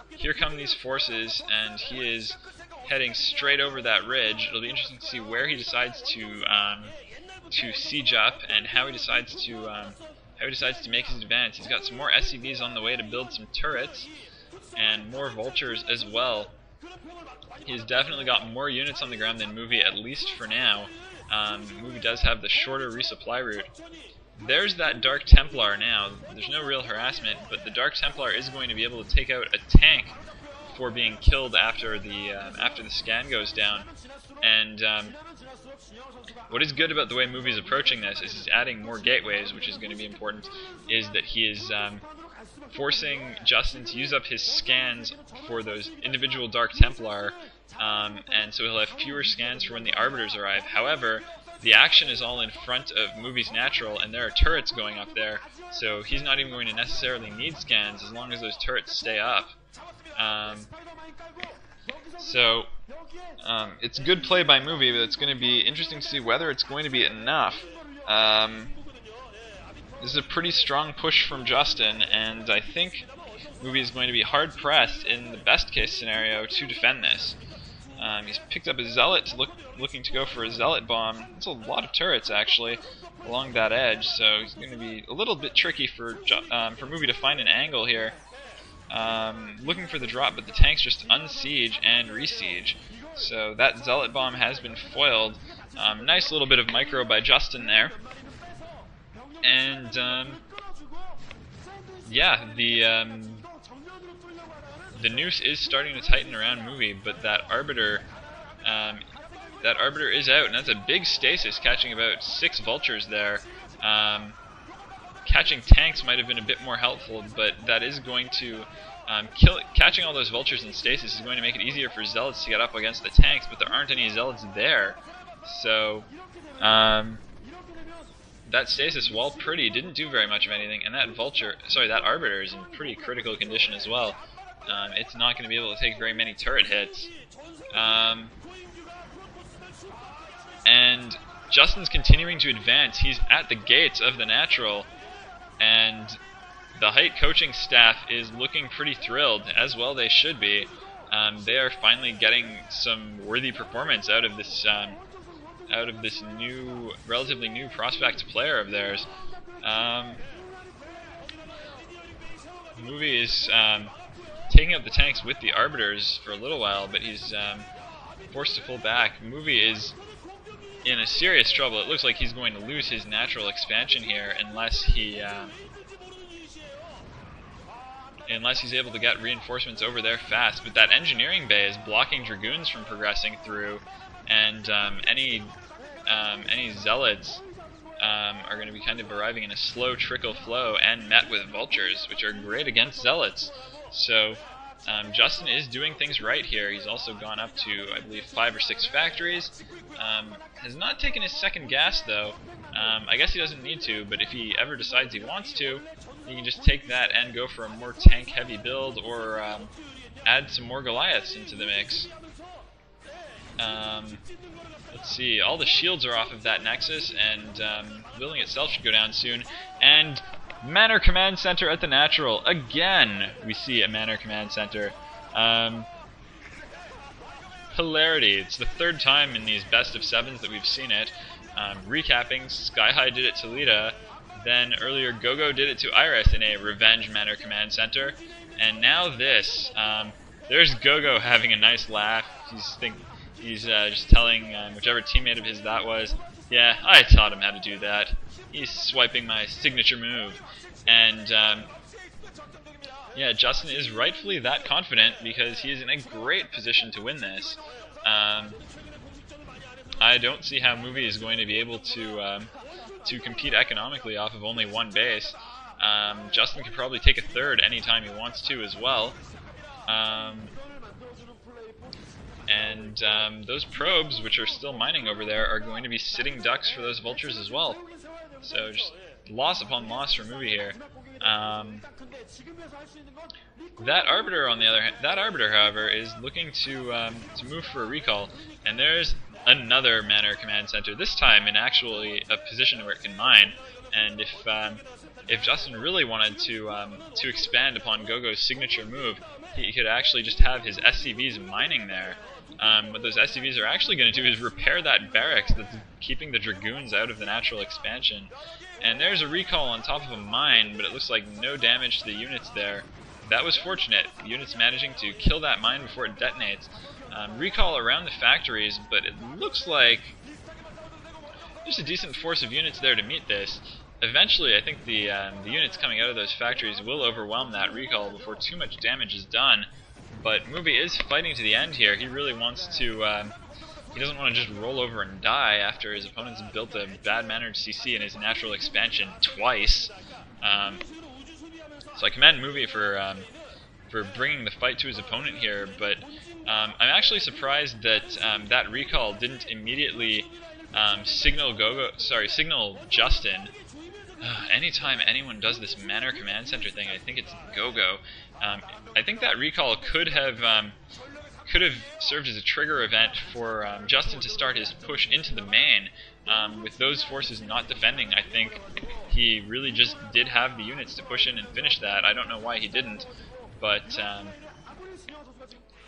Here come these forces, and he is heading straight over that ridge. It'll be interesting to see where he decides to siege up and how he decides to make his advance. He's got some more SCVs on the way to build some turrets and more vultures as well. He's definitely got more units on the ground than Movie, at least for now. Movie does have the shorter resupply route. There's that Dark Templar now. There's no real harassment, but the Dark Templar is going to be able to take out a tank before being killed after the scan goes down. And what is good about the way Movie's approaching this is he's adding more gateways, which is going to be important, is that he is forcing Justin to use up his scans for those individual Dark Templar, and so he'll have fewer scans for when the Arbiters arrive. However, the action is all in front of Movie's Natural, and there are turrets going up there, so he's not even going to necessarily need scans as long as those turrets stay up. It's good play by Movie, but it's going to be interesting to see whether it's going to be enough. This is a pretty strong push from Justin, and I think Movie is going to be hard-pressed in the best-case scenario to defend this. He's picked up a Zealot, looking to go for a Zealot bomb. It's a lot of turrets, actually, along that edge, so he's going to be a little bit tricky for Movie to find an angle here. Looking for the drop, but the tanks just unsiege and resiege. So that Zealot bomb has been foiled. Nice little bit of micro by Justin there. And yeah, the noose is starting to tighten around Movie, but that Arbiter is out, and that's a big stasis, catching about 6 vultures there. Catching tanks might have been a bit more helpful, but that is going to catching all those vultures in stasis is going to make it easier for Zealots to get up against the tanks, but there aren't any Zealots there. So that stasis, while pretty, didn't do very much of anything, and that Arbiter is in pretty critical condition as well. It's not going to be able to take very many turret hits. And Justin's continuing to advance. He's at the gates of the Natural, and the Hite coaching staff is looking pretty thrilled, as well they should be. They are finally getting some worthy performance out of this relatively new prospect player of theirs. Movie is taking out the tanks with the Arbiters for a little while, but he's forced to pull back. Movie is in a serious trouble. It looks like he's going to lose his natural expansion here unless he's able to get reinforcements over there fast. But that engineering bay is blocking Dragoons from progressing through, and any Zealots are going to be kind of arriving in a slow trickle flow and met with Vultures, which are great against Zealots. So Justin is doing things right here. He's also gone up to, I believe, 5 or 6 factories. Has not taken his second gas, though. I guess he doesn't need to, but if he ever decides he wants to, he can just take that and go for a more tank-heavy build, or add some more Goliaths into the mix. Let's see, all the shields are off of that Nexus, and the building itself should go down soon. And Manor Command Center at the Natural. Again, we see a Manor Command Center. Hilarity. It's the 3rd time in these best of 7s that we've seen it. Recapping, Sky High did it to Lita, then earlier Gogo did it to Iris in a Revenge Manor Command Center, and now this. There's Gogo having a nice laugh. He's just telling whichever teammate of his that was, yeah, I taught him how to do that. He's swiping my signature move. And yeah, Justin is rightfully that confident because he is in a great position to win this. I don't see how Movie is going to be able to compete economically off of only 1 base. Justin could probably take a 3rd anytime he wants to as well. And those probes, which are still mining over there, are going to be sitting ducks for those vultures as well. So just loss upon loss for Movie here. That Arbiter, on the other hand, however, is looking to move for a recall, and there's another Manor Command Center. This time in actually a position where it can mine. And if if Justin really wanted to expand upon Gogo's signature move, he could actually just have his SCVs mining there. What those SCVs are actually going to do is repair that barracks that's keeping the Dragoons out of the natural expansion. And there's a recall on top of a mine, but it looks like no damage to the units there. That was fortunate. The units managing to kill that mine before it detonates. Recall around the factories, but it looks like there's a decent force of units there to meet this. Eventually, I think the units coming out of those factories will overwhelm that recall before too much damage is done. But Movie is fighting to the end here. He really wants to... he doesn't want to just roll over and die after his opponent's built a bad-mannered CC in his natural expansion twice. So I commend Movie for bringing the fight to his opponent here, but I'm actually surprised that that recall didn't immediately signal Justin. Anytime anyone does this Manor Command Center thing, I think it's Gogo. I think that recall could have served as a trigger event for Justin to start his push into the main. With those forces not defending, I think he really just did have the units to push in and finish that. I don't know why he didn't, but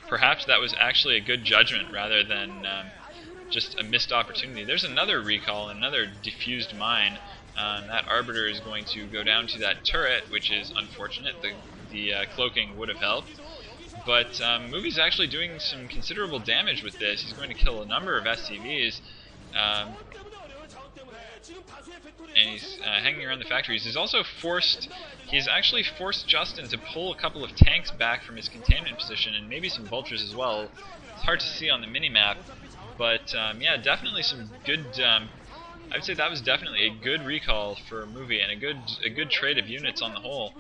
perhaps that was actually a good judgment rather than just a missed opportunity. There's another recall, another diffused mine. That Arbiter is going to go down to that turret, which is unfortunate. The cloaking would have helped. But Movie's actually doing some considerable damage with this. He's going to kill a number of SCVs. And he's hanging around the factories. He's actually forced Justin to pull a couple of tanks back from his containment position, and maybe some vultures as well. It's hard to see on the minimap, but yeah, definitely some good... I would say that was definitely a good recall for Movie, and a good trade of units on the whole.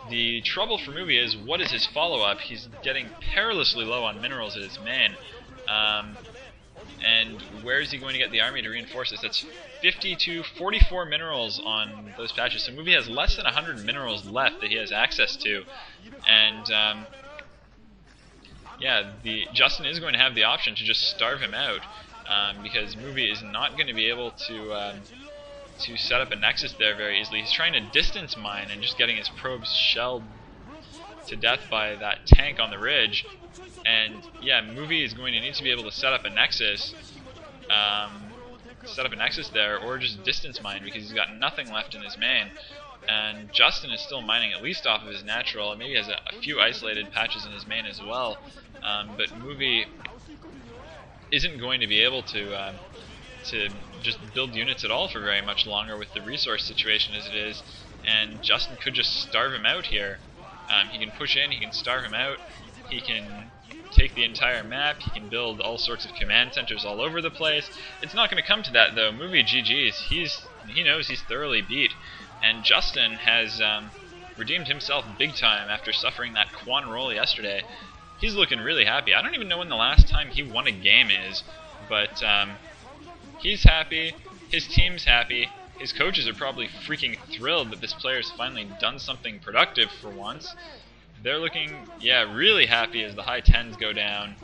The trouble for Movie is, what is his follow-up? He's getting perilously low on minerals at his main. And where is he going to get the army to reinforce this? That's 50 to 44 minerals on those patches. So Movie has less than 100 minerals left that he has access to. And yeah, Justin is going to have the option to just starve him out. Because Movie is not going to be able to set up a nexus there very easily. He's trying to distance mine and just getting his probes shelled to death by that tank on the ridge. And yeah, Movie is going to need to be able to set up a nexus, there, or just distance mine, because he's got nothing left in his main. And Justin is still mining at least off of his natural, and maybe has a few isolated patches in his main as well. But Movie isn't going to be able to just build units at all for very much longer with the resource situation as it is, and Justin could just starve him out here. He can push in, he can starve him out, he can take the entire map, he can build all sorts of command centers all over the place. It's not going to come to that though. Movie GG's, he knows he's thoroughly beat, and Justin has redeemed himself big time after suffering that Quan roll yesterday. He's looking really happy. I don't even know when the last time he won a game is, but he's happy, his team's happy, his coaches are probably freaking thrilled that this player's finally done something productive for once. They're looking, yeah, really happy as the high 10s go down.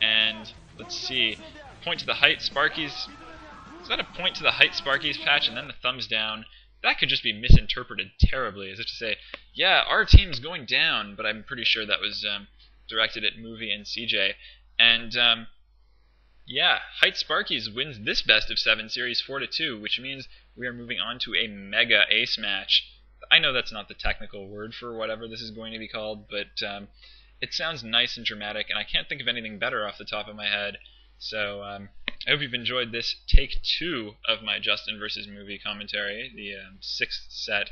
And let's see, point to the Hite SPARKYZ. Is that a point to the Hite SPARKYZ patch and then the thumbs down? That could just be misinterpreted terribly, as if to say, yeah, our team's going down, but I'm pretty sure that was directed at Movie and CJ. And yeah, Hite SPARKYZ wins this best of 7 series 4-2, which means we are moving on to a mega ace match. I know that's not the technical word for whatever this is going to be called, but it sounds nice and dramatic, and I can't think of anything better off the top of my head. So I hope you've enjoyed this take 2 of my Justin versus Movie commentary, the 6th set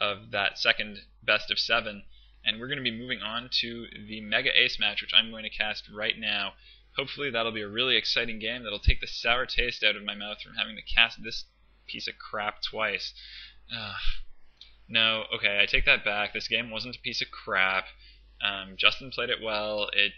of that second best of 7. And we're going to be moving on to the mega ace match, which I'm going to cast right now. Hopefully that'll be a really exciting game that'll take the sour taste out of my mouth from having to cast this piece of crap twice. No, okay, I take that back. This game wasn't a piece of crap. Justin played it well. It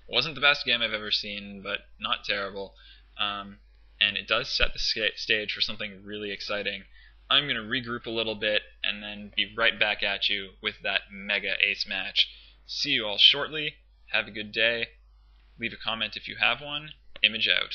wasn't the best game I've ever seen, but not terrible. And it does set the stage for something really exciting. I'm going to regroup a little bit and then be right back at you with that mega ace match. See you all shortly. Have a good day. Leave a comment if you have one. Image out.